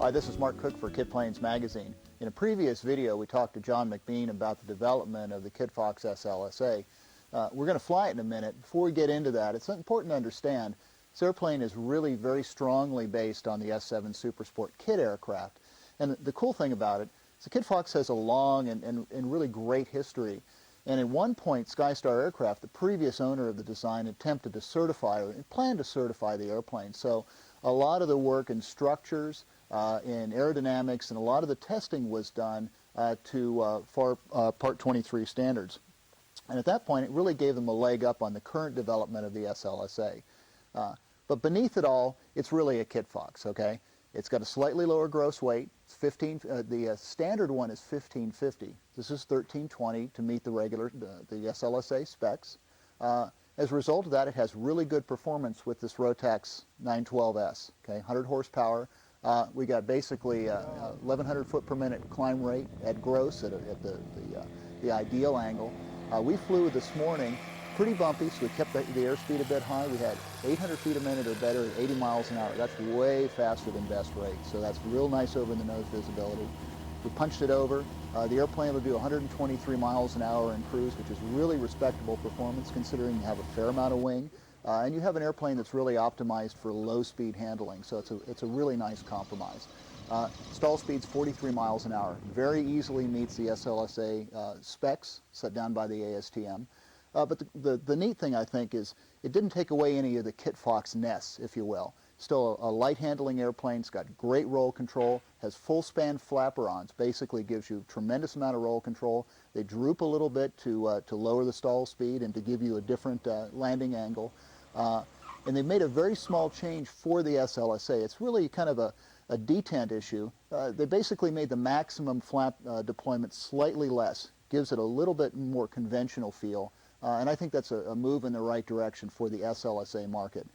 Hi, this is Marc Cook for Kitplanes Magazine. In a previous video, we talked to John McBean about the development of the Kitfox LSA. We're going to fly it in a minute. Before we get into that, it's important to understand this airplane is really very strongly based on the S7 Supersport kit aircraft. And the cool thing about it is the Kitfox has a long and really great history. And at one point, SkyStar Aircraft, the previous owner of the design, attempted to certify or planned to certify the airplane. So a lot of the work in structures, in aerodynamics, and a lot of the testing was done to Part 23 standards. And at that point, it really gave them a leg up on the current development of the SLSA. But beneath it all, it's really a Kitfox, okay? It's got a slightly lower gross weight. It's the standard one is 1550. This is 1320 to meet the regular, the SLSA specs. As a result of that, it has really good performance with this Rotax 912S, okay? 100 horsepower. We got basically 1,100 foot per minute climb rate at gross at the ideal angle. We flew this morning pretty bumpy, so we kept the airspeed a bit high. We had 800 feet a minute or better at 80 miles an hour. That's way faster than best rate, so that's real nice over in the nose visibility. We punched it over. The airplane will do 123 miles an hour in cruise, which is really respectable performance considering you have a fair amount of wing. And you have an airplane that's really optimized for low-speed handling, so it's a really nice compromise. Stall speed's 43 miles an hour. Very easily meets the SLSA specs set down by the ASTM. But the neat thing, I think, is it didn't take away any of the Kitfox-ness, if you will. Still a light handling airplane. It's got great roll control, has full span flaperons, basically gives you a tremendous amount of roll control. They droop a little bit to lower the stall speed and to give you a different landing angle. And they've made a very small change for the SLSA. It's really kind of a detent issue. They basically made the maximum flap deployment slightly less, gives it a little bit more conventional feel. And I think that's a move in the right direction for the SLSA market.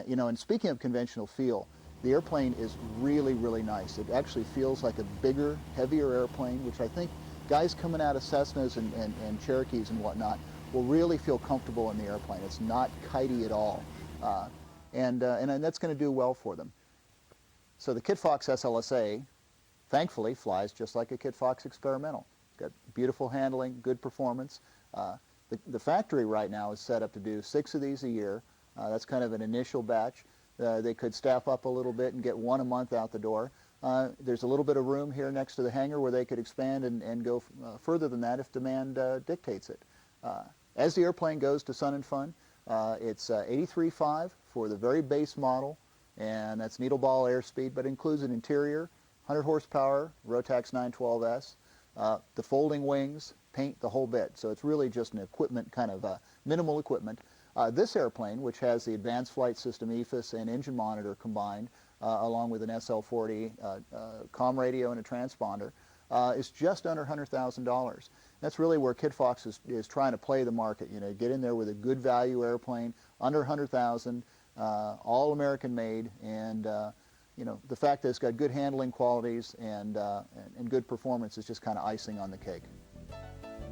You know, and speaking of conventional feel, the airplane is really, really nice. It actually feels like a bigger, heavier airplane, which I think guys coming out of Cessnas and Cherokees and whatnot will really feel comfortable in the airplane. It's not kitey at all. And that's going to do well for them. So the Kitfox SLSA, thankfully, flies just like a Kitfox Experimental. It's got beautiful handling, good performance. The factory right now is set up to do 6 of these a year. That's kind of an initial batch. They could staff up a little bit and get 1 a month out the door. There's a little bit of room here next to the hangar where they could expand and go further than that if demand dictates it. As the airplane goes to Sun and Fun, it's 83.5 for the very base model, and that's needle ball airspeed, but includes an interior, 100 horsepower, Rotax 912S, the folding wings, paint, the whole bit. So it's really just an equipment, kind of minimal equipment. This airplane, which has the Advanced Flight System EFIS and engine monitor combined, along with an SL40 comm radio and a transponder, is just under $100,000. That's really where Kitfox is trying to play the market. You know, get in there with a good value airplane, under $100,000, all American made, and you know, the fact that it's got good handling qualities and good performance is just kind of icing on the cake.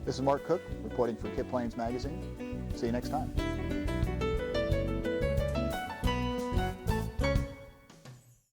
This is Marc Cook reporting for Kitplanes Magazine. See you next time.